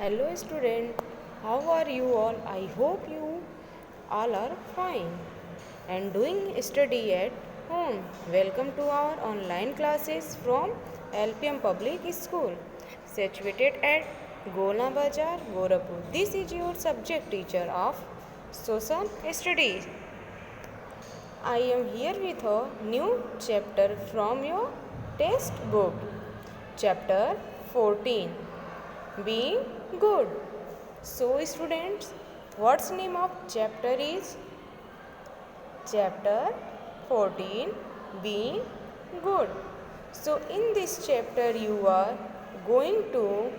Hello student, how are you all? I hope you all are fine and doing study at home. Welcome to our online classes from LPM Public School situated at Golna Bazar, Gorakhpur. This is your subject teacher of social studies. I am here with a new chapter from your textbook. Chapter 14, Being Good. So students, what's name of chapter is? Chapter 14, Being Good. So in this chapter you are going to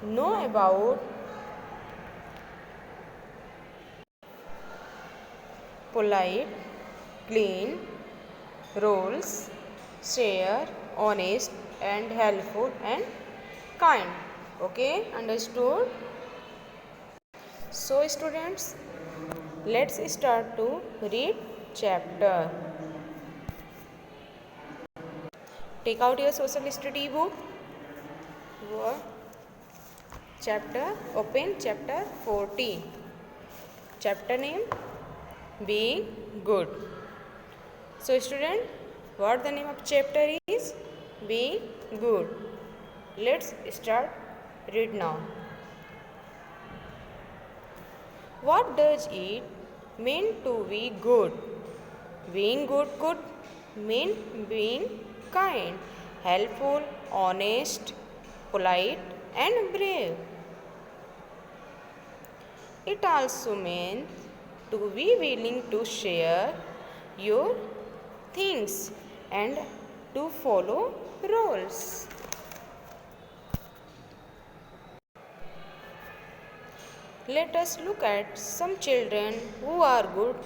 know about polite, clean, roles, share, honest and helpful and kind. Okay, understood? So students, let's start to read chapter. Take out your social study book. Word. Chapter, open chapter 14. Chapter name, Being Good. So student, what the name of chapter is? Being Good. Let's start read now. What does it mean to be good? Being good could mean being kind, helpful, honest, polite and brave. It also means to be willing to share your things and to follow rules. Let us look at some children who are good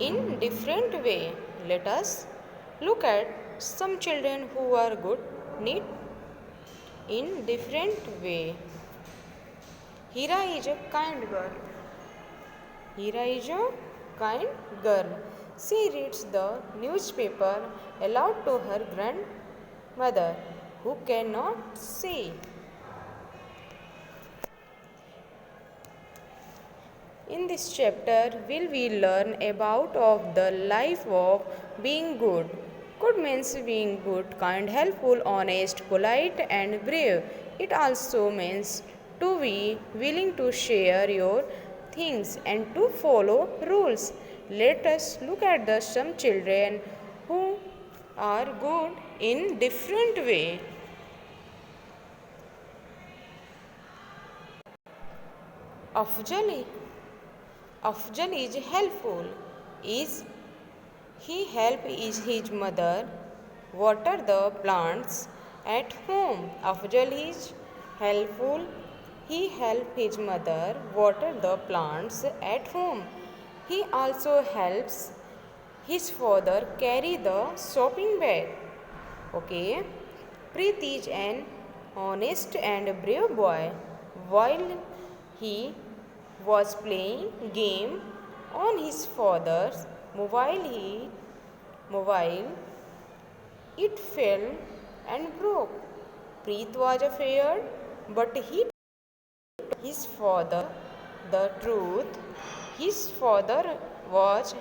in different way. Let us look at some children who are good need in different way. Hira is a kind girl. Hira is a kind girl. She reads the newspaper aloud to her grandmother who cannot see. In this chapter, will we learn about of the life of being good. Good means being good, kind, helpful, honest, polite and brave. It also means to be willing to share your things and to follow rules. Let us look at the some children who are good in different way. Afjali Afjal is helpful. Is he help is his mother water the plants at home. Afjal is helpful. He help his mother water the plants at home. He also helps his father carry the shopping bag. Okay. Preet is an honest and brave boy. While he was playing game on his father's mobile, it fell and broke. Preet was afraid, but he told his father the truth. His father was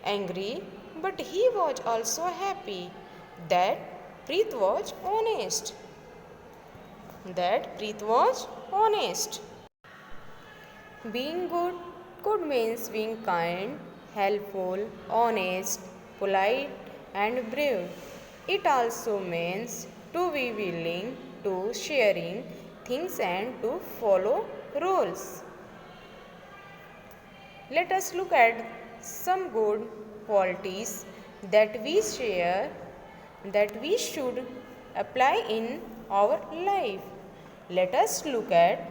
angry, but he was also happy that Preet was honest. Being good means being kind, helpful, honest, polite and brave. It also means to be willing to sharing things and to follow rules. Let us look at some good qualities that we share that we should apply in our life. Let us look at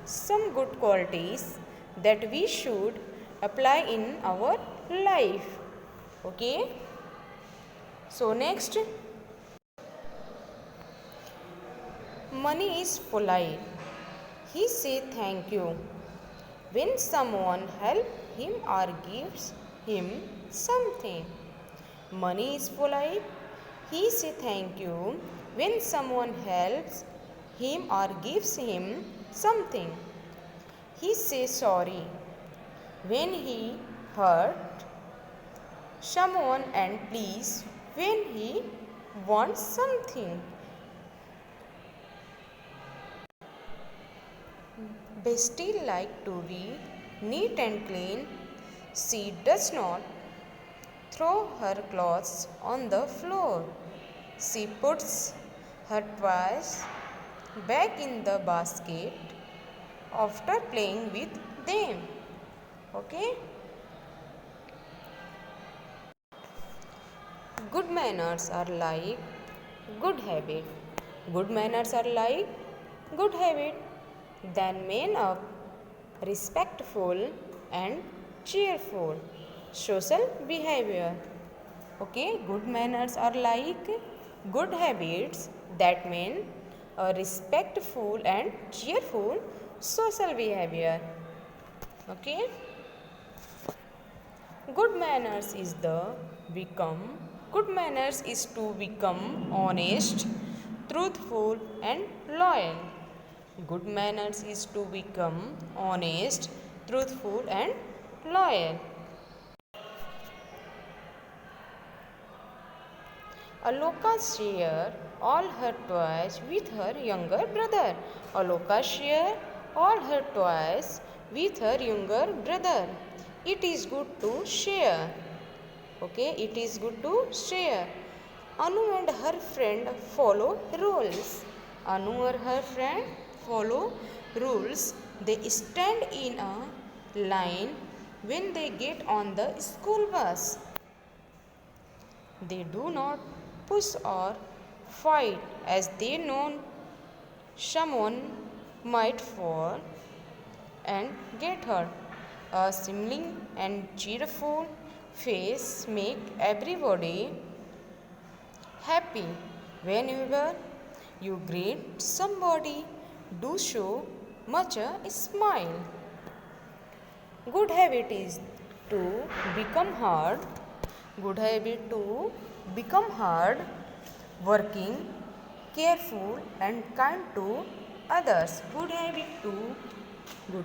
some good qualities that we should apply in our life. Okay. So next, money is polite. He say thank you when someone helps him or gives him something. Money is polite. He say thank you when someone helps him or gives him something. He say sorry when he hurt someone and please when he wants something. Bestie like to be neat and clean. She does not throw her clothes on the floor. She puts her toys back in the basket after playing with them. Okay? Good manners are like good habit. Good manners are like good habit. Then man up, respectful and cheerful. Social behavior. Okay, good manners are like good habits that mean a respectful and cheerful social behavior. Okay, good manners is the become good manners is to become honest, truthful and loyal. Good manners is to become honest, truthful and loyal. Aloka shared all her toys with her younger brother. Aloka shared all her toys with her younger brother. It is good to share. Okay, it is good to share. Anu and her friend follow rules. Anu and her friend follow rules. They stand in a line when they get on the school bus. They do not push or fight as they know someone might fall and get hurt. A smiling and cheerful face make everybody happy. Whenever you greet somebody, do show much a smile. Good habit is to become hard. Good habit to become hard, working, careful and kind to others. Good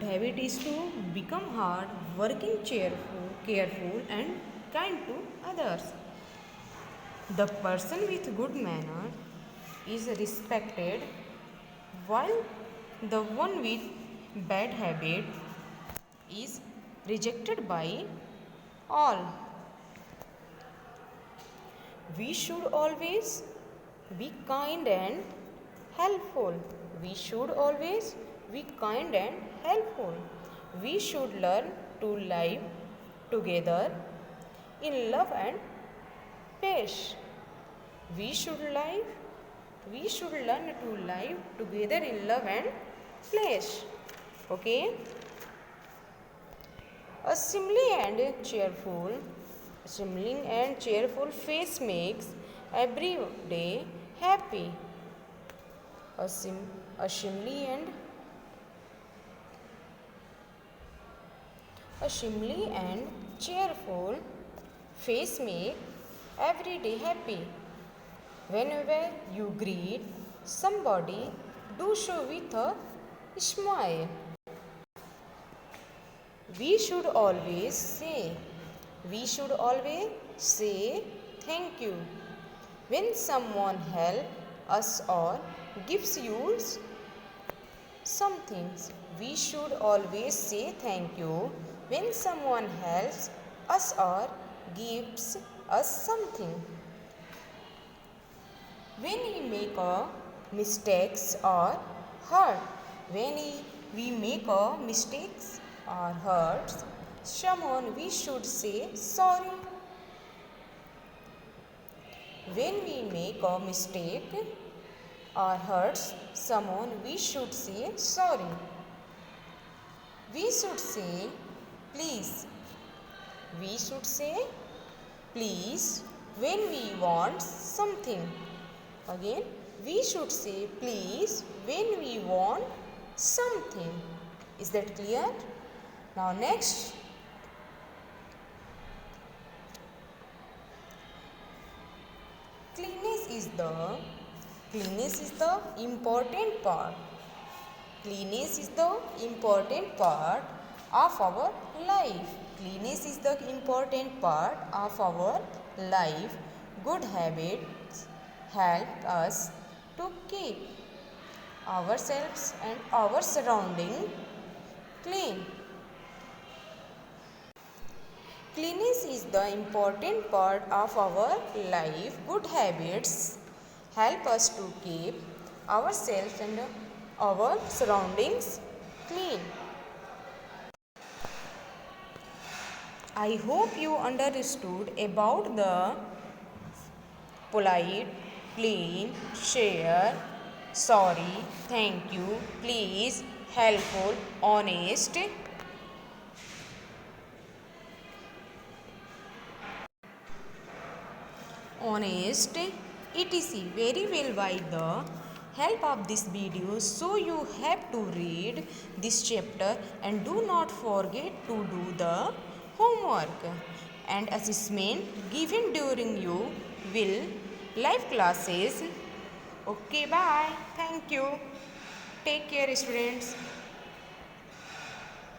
habit is to become hard, working, cheerful, careful and kind to others. The person with good manner is respected while the one with bad habit is rejected by all. We should always be kind and helpful. We should always be kind and helpful. We should learn to live together in love and peace. We should learn to live together in love and peace. Okay? A smiling and cheerful face makes every day happy. A smiling and cheerful face make every day happy. Whenever you greet somebody, do so with a smile. We should always say thank you when someone helps us or gives you something. We should always say thank you when someone helps us or gives us something. When we make a mistakes or hurt, we make a mistakes or hurts someone, we should say sorry. When we make a mistake or hurts someone, we should say sorry. We should say please. We should say please when we want something. Again, we should say please when we want something. Is that clear? Now next, cleanliness is the cleanliness is the important part. Cleanliness is the important part of our life. Cleanliness is the important part of our life. Good habits help us to keep ourselves and our surrounding clean. Cleanliness is the important part of our life. Good habits help us to keep ourselves and our surroundings clean. I hope you understood about the polite, clean, share, sorry, thank you, please, helpful, honest. Honest, etc. very well by the help of this video. So you have to read this chapter and do not forget to do the homework and assessment given during you will live classes. Okay, bye. Thank you. Take care, students.